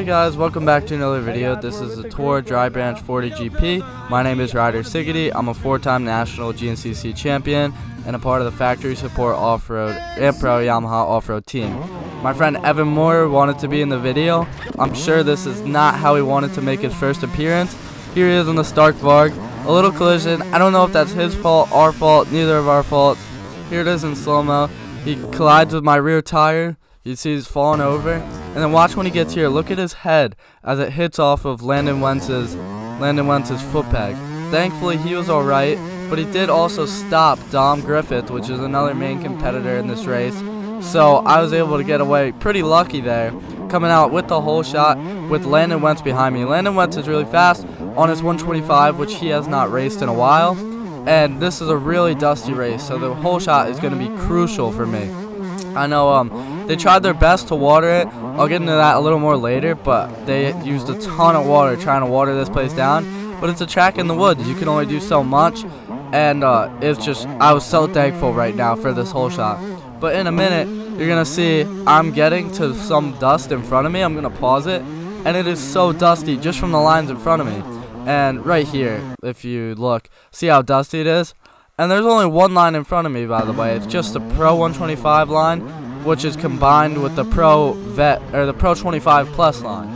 guys, welcome back to another video. This is the TOR Dry Branch 40 GP. My name is Ryder Sigety. I'm a 4-time national GNCC champion and a part of the factory support off-road and pro Yamaha off-road team. My friend Evan Moore wanted to be in the video. I'm sure this is not how he wanted to make his first appearance. Here he is on the Stark Varg. A little collision. I don't know if that's his fault, our fault, neither of our faults. Here it is in slow-mo. He collides with my rear tire. You see he's falling over. And then watch when he gets here. Look at his head as it hits off of Landon Wentz's foot peg. Thankfully, he was alright, but he did also stop Dom Griffith, which is another main competitor in this race. So I was able to get away pretty lucky there, coming out with the whole shot with Landon Wentz behind me. Landon Wentz is really fast on his 125, which he has not raced in a while. And this is a really dusty race, so the whole shot is going to be crucial for me. I know they tried their best to water it. I'll get into that a little more later, but they used a ton of water trying to water this place down. But it's a track in the woods. You can only do so much, and it's just, I was so thankful right now for this whole shot. But in a minute, you're going to see I'm getting to some dust in front of me. I'm going to pause it, and it is so dusty just from the lines in front of me. And right here, if you look, see how dusty it is? And there's only one line in front of me, by the way. It's just the Pro 125 line, which is combined with the Pro Vet, or the Pro 25 Plus line,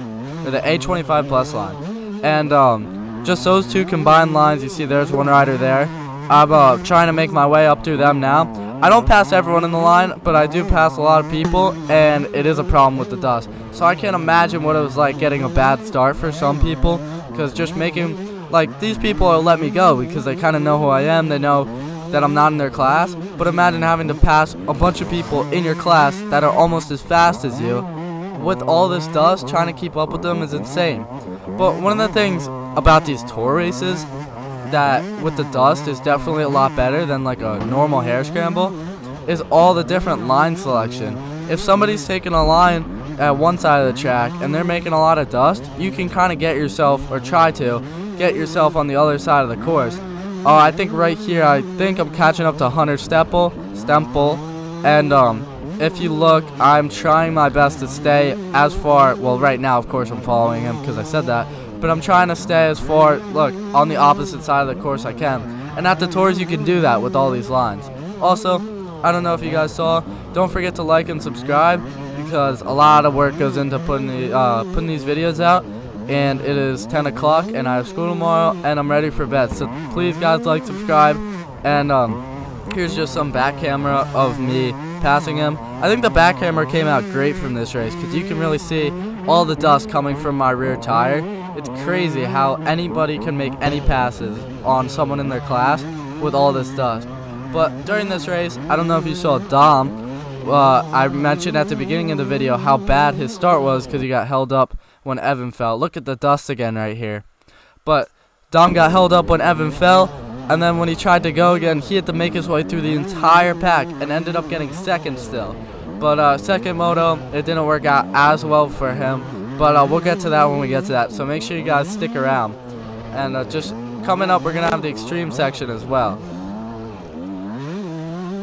or the A25 Plus line. And just those two combined lines, you see there's one rider there. I'm trying to make my way up through them now. I don't pass everyone in the line, but I do pass a lot of people, and it is a problem with the dust. So I can't imagine what it was like getting a bad start for some people, because just making, like, these people will let me go because they kind of know who I am. They know that I'm not in their class. But imagine having to pass a bunch of people in your class that are almost as fast as you. With all this dust, trying to keep up with them is insane. But one of the things about these tour races that with the dust is definitely a lot better than like a normal hair scramble is all the different line selection. If somebody's taking a line at one side of the track and they're making a lot of dust, you can kind of get yourself, or try to get yourself on the other side of the course. I think right here, I think I'm catching up to Hunter Stempel, and if you look, I'm trying my best to stay as far, well right now of course I'm following him because I said that, but I'm trying to stay as far, look, on the opposite side of the course I can. And at the tours you can do that with all these lines. Also, I don't know if you guys saw, don't forget to like and subscribe because a lot of work goes into putting these videos out. And it is 10 o'clock and I have school tomorrow and I'm ready for bed. So please guys, like, subscribe. And here's just some back camera of me passing him. I think the back camera came out great from this race because you can really see all the dust coming from my rear tire. It's crazy how anybody can make any passes on someone in their class with all this dust. But during this race, I don't know if you saw Dom. I mentioned at the beginning of the video how bad his start was because he got held up when Evan fell. Look at the dust again right here. But Dom got held up when Evan fell, and then when he tried to go again, he had to make his way through the entire pack and ended up getting second still. But second moto, it didn't work out as well for him. But we'll get to that when we get to that. So make sure you guys stick around. And just coming up, we're going to have the extreme section as well.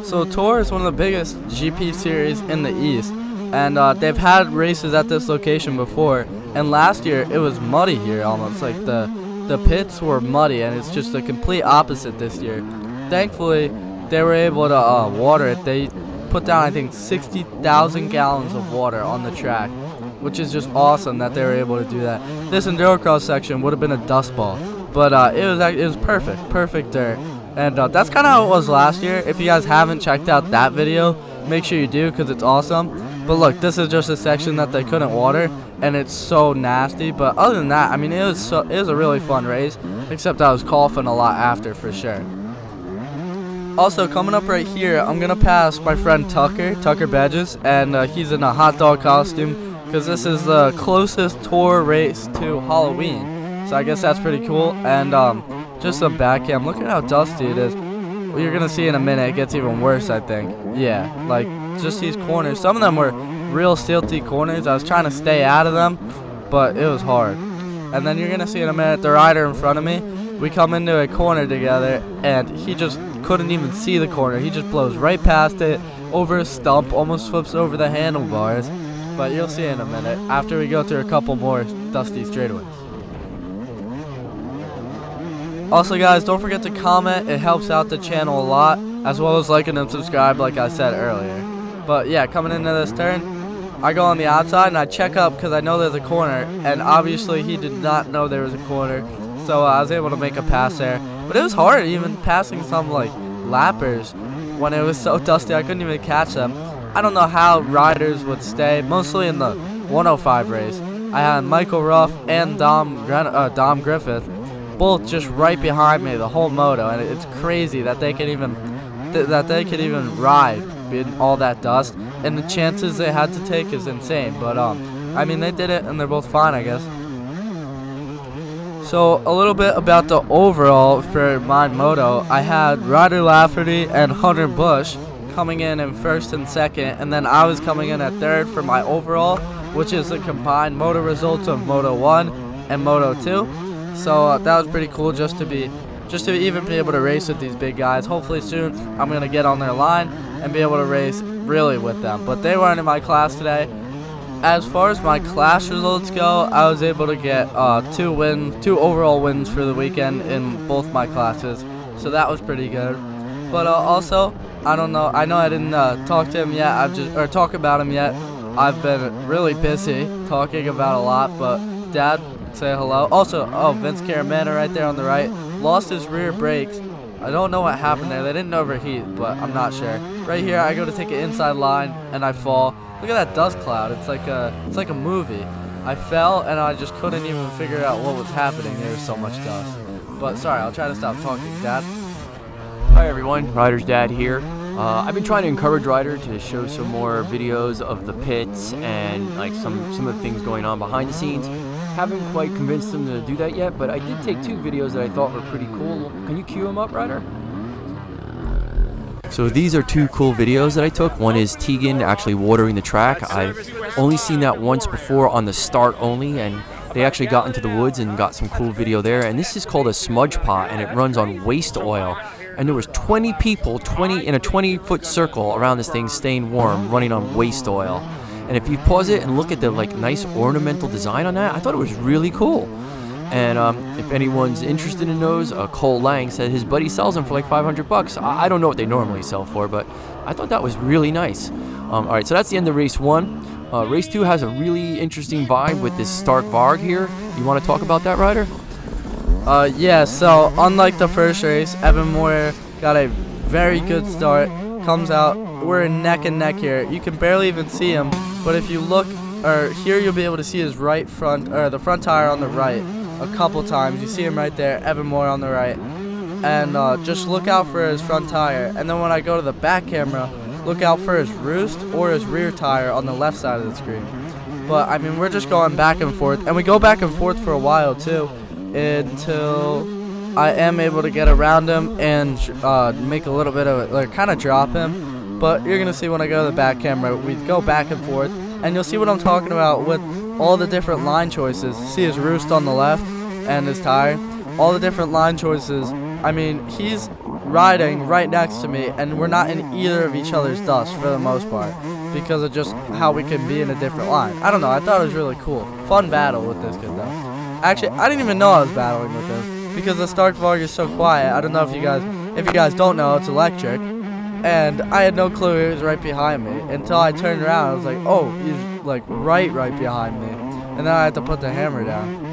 So TOR is one of the biggest GP series in the East. And they've had races at this location before. And last year, it was muddy here almost. Like the pits were muddy, and it's just the complete opposite this year. Thankfully, they were able to water it. They put down, I think, 60,000 gallons of water on the track, which is just awesome that they were able to do that. This endurocross section would have been a dust ball. But it was perfect dirt. And that's kind of how it was last year. If you guys haven't checked out that video, make sure you do because it's awesome. But look, this is just a section that they couldn't water, and it's so nasty. But other than that, I mean, it was a really fun race, except I was coughing a lot after for sure. Also, coming up right here, I'm going to pass my friend Tucker Badges, and he's in a hot dog costume because this is the closest tour race to Halloween. So I guess that's pretty cool. And just some back cam. Look at how dusty it is. Well, you're going to see in a minute, it gets even worse, I think. Yeah, like, just these corners. Some of them were real silty corners. I was trying to stay out of them, but it was hard. And then you're going to see in a minute the rider in front of me. We come into a corner together, and he just couldn't even see the corner. He just blows right past it, over a stump, almost flips over the handlebars. but you'll see in a minute after we go through a couple more dusty straightaways. Also guys, don't forget to comment, it helps out the channel a lot, as well as liking and subscribe like I said earlier. But yeah, coming into this turn, I go on the outside and I check up because I know there's a corner, and obviously he did not know there was a corner, so I was able to make a pass there. But it was hard even passing some like lappers when it was so dusty I couldn't even catch them. I don't know how riders would stay, mostly in the 105 race. I had Michael Ruff and Dom Griffith both just right behind me the whole moto, and it's crazy that they could even ride in all that dust, and the chances they had to take is insane. But I mean, they did it and they're both fine, I guess. So a little bit about the overall for my moto. I had Ryder Lafferty and Hunter Bush coming in first and second, and then I was coming in at third for my overall, which is the combined moto results of Moto 1 and Moto 2. So that was pretty cool just to even be able to race with these big guys. Hopefully soon I'm going to get on their line and be able to race really with them. But they weren't in my class today. As far as my class results go, I was able to get two overall wins for the weekend in both my classes. So that was pretty good. But also, I know I didn't talk to him yet. Talk about him yet. I've been really busy talking about a lot, but Dad, say hello. Also, Vince Caramana right there on the right lost his rear brakes. I don't know what happened there. They didn't overheat, but I'm not sure. Right here, I go to take an inside line and I fall. Look at that dust cloud. It's like a movie. I fell and I just couldn't even figure out what was happening. There was so much dust. But sorry, I'll try to stop talking. Dad. Hi everyone, Ryder's dad here. I've been trying to encourage Ryder to show some more videos of the pits and like some of the things going on behind the scenes. Haven't quite convinced him to do that yet, but I did take two videos that I thought were pretty cool. Can you cue them up, Ryder? So these are two cool videos that I took. One is Tegan actually watering the track. I've only seen that once before on the start only, and they actually got into the woods and got some cool video there. And this is called a smudge pot, and it runs on waste oil. And there was 20 people, in a 20-foot circle around this thing staying warm, running on waste oil. And if you pause it and look at the like nice ornamental design on that, I thought it was really cool. And if anyone's interested in those, Cole Lang said his buddy sells them for like $500. I don't know what they normally sell for, but I thought that was really nice. All right, so that's the end of race 1. Race 2 has a really interesting vibe with this Stark Varg here. You want to talk about that, Ryder? Yeah, so unlike the first race, Evan Moyer got a very good start. Comes out, we're neck and neck here. You can barely even see him, but if you look, here you'll be able to see his right front, the front tire on the right a couple times. You see him right there, Evan Moyer on the right. And just look out for his front tire. And then when I go to the back camera, look out for his roost or his rear tire on the left side of the screen. But, I mean, we're just going back and forth. And we go back and forth for a while, too, until I am able to get around him and make a little bit of it, like kind of drop him. But you're going to see when I go to the back camera, we go back and forth. And you'll see what I'm talking about with all the different line choices. See his roost on the left and his tire. All the different line choices. I mean, he's riding right next to me, and we're not in either of each other's dust for the most part because of just how we can be in a different line. I don't know. I thought it was really cool. Fun battle with this kid, though. Actually, I didn't even know I was battling with him because the Stark Varg is so quiet. I don't know if you guys don't know, it's electric. And I had no clue he was right behind me until I turned around. I was like, oh, he's like right behind me. And then I had to put the hammer down.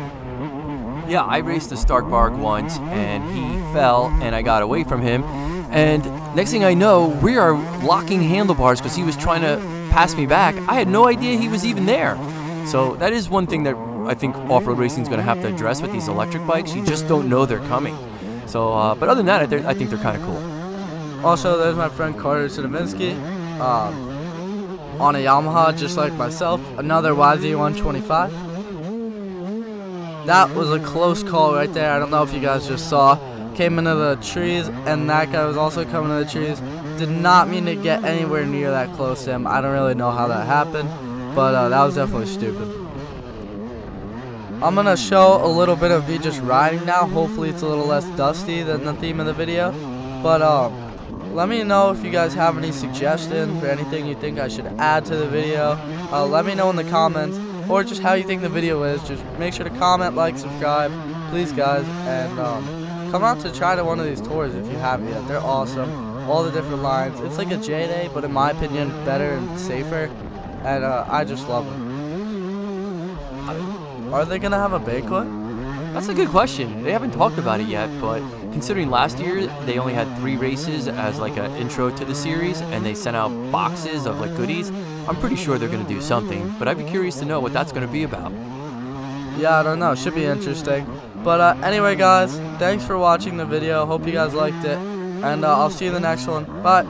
Yeah, I raced the Stark Varg once, and he fell, and I got away from him. And next thing I know, we are locking handlebars because he was trying to pass me back. I had no idea he was even there. So that is one thing that I think off-road racing is going to have to address with these electric bikes. You just don't know they're coming. So, but other than that, I think they're kind of cool. Also, there's my friend Carter Sinovinsky on a Yamaha, just like myself. Another YZ125. That was a close call right there. I don't know if you guys just saw. Came into the trees, and that guy was also coming to the trees. Did not mean to get anywhere near that close to him. I don't really know how that happened, but that was definitely stupid. I'm going to show a little bit of me just riding now. Hopefully it's a little less dusty than the theme of the video. But let me know if you guys have any suggestions or anything you think I should add to the video. Let me know in the comments, or just how you think the video is. Just make sure to comment, like, subscribe, please guys, and come out to try to one of these tours if you haven't yet. They're awesome. All the different lines. It's like a J-Day, but in my opinion, better and safer, and I just love them. Are they gonna have a banquet? That's a good question. They haven't talked about it yet, but considering last year they only had 3 races as like an intro to the series, and they sent out boxes of like goodies, I'm pretty sure they're gonna do something. But I'd be curious to know what that's gonna be about. Yeah, I don't know. Should be interesting. But anyway, guys, thanks for watching the video. Hope you guys liked it, and I'll see you in the next one. Bye.